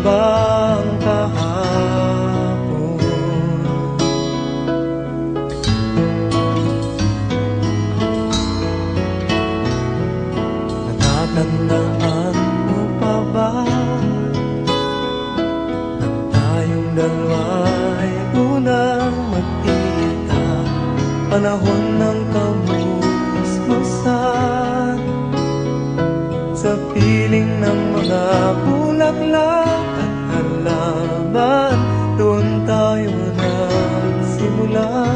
bang kahapon? Natatandaan mo pa ba nang tayong dalawa'y unang magkita? Panahon ng kamusmusan sa piling ng mga bulaklak at halaman. Doon tayo nagsimula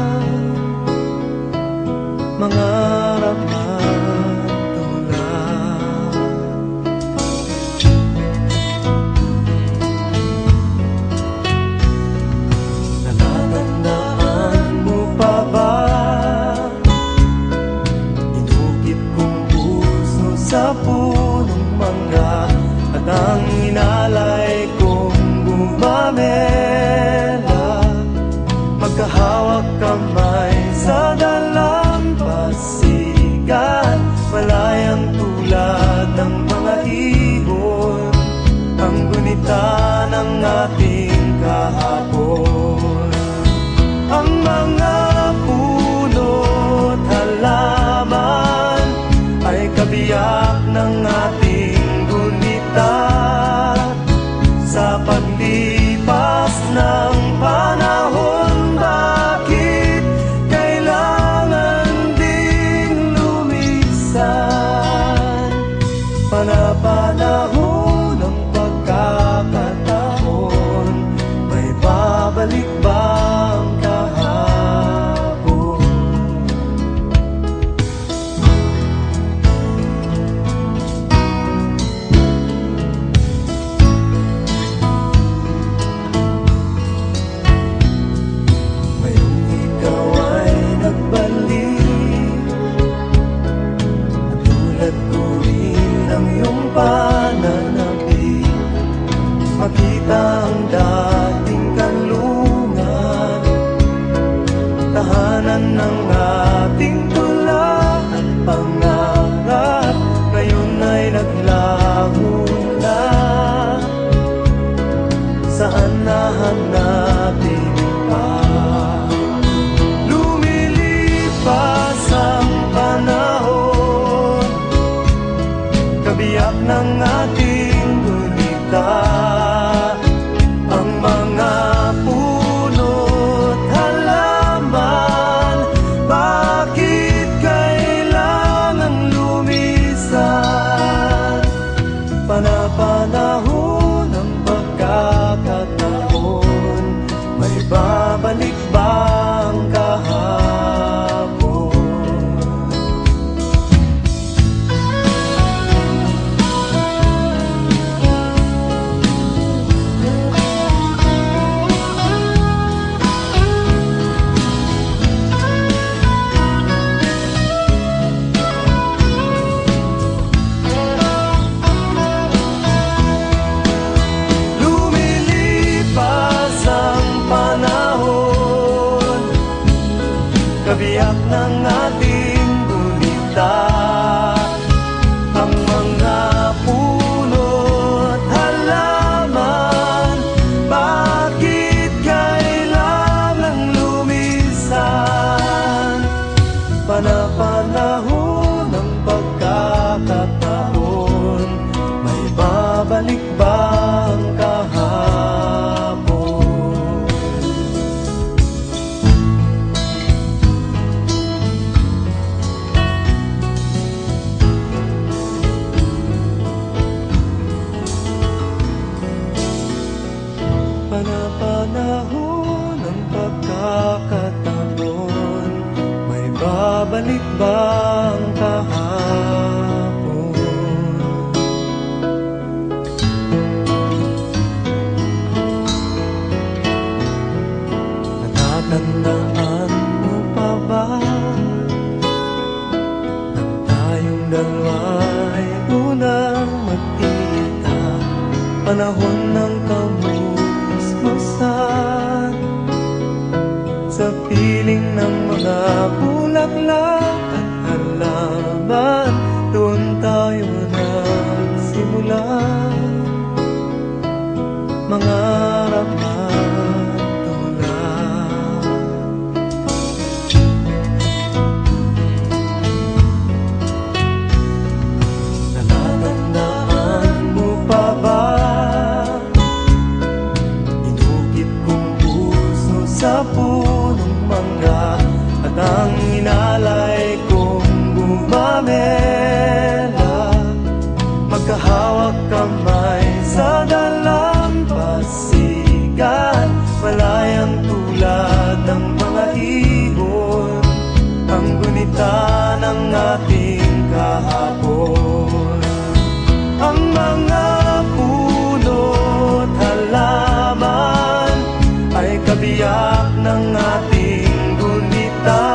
mangarap at tulad. Natatandaan mo pa ba inukit kong puso sa punong mangga at ang inalay kong gumamela, magkahawak kamay sa dalampasigan, malayang tulad ng mga ibon, ang gunita ng ating kahapon. Ang mga puno't halaman ay kabiyak ng ating gunita. Sa paglipas ng panahon, bakit kailangan ding lumisan? Panapanahon ng pagkakataon, may babalik bang kahapon? Ngayong ikaw ay nagbalik, at tulad ko rin ang iyong pananabik, makita ang dating kanlungan, tahanan ng ating tula at pangarap. Ngayon ay naglaho na, saan nahanapin pa? Lumilipas ang panahon, kabiyak ng ating gunita. Ang mga puno't halaman, bakit kailangan lumisan? Panapanahon ng pagkakataon, may babalik bang kahapon? Lumilipas ang panahon, kabiyak ng ating gunita. Ang mga puno't halaman, bakit kailangan lumisan? Panapanahon ng pagkakataon, may babalik bang kahapon? Panapanahon ng pagkakataon, may babalik bang kahapon? Natatandaan mo pa ba nang tayong dalawa'y unang magkita? Panahon ng kamusmusan sa piling ng mga bulaklak at halaman. Doon tayo nagsimula mangarap at tulad. Natatandaan mo pa ba? Inukit kong puso sa punong mangga, at ang inalay kong gumamela, magkahawak kamay sa dalampasigan, malayang tulad ng mga ibon, ang gunita ng ating kahapon. Ang mga puno't halaman ay kabiyak ng ating gunita,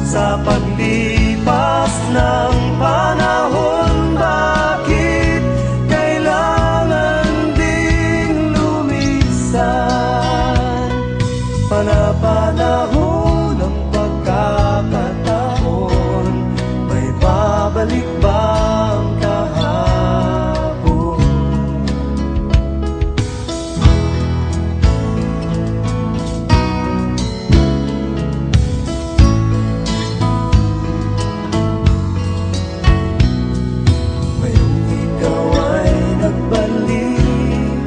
sa paglipas ng panahon. Bakit kailangan ding lumisan? Panapanahon ng pagkakataon, may babalik ba ang kahapon? Ngayong ikaw ay nagbalik,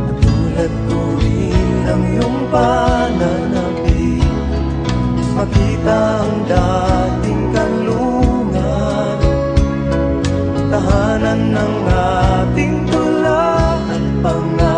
at tulad ko rin ang iyong pananabik, makita ang dating kanlungan, tahanan ng ating tula at pangarap.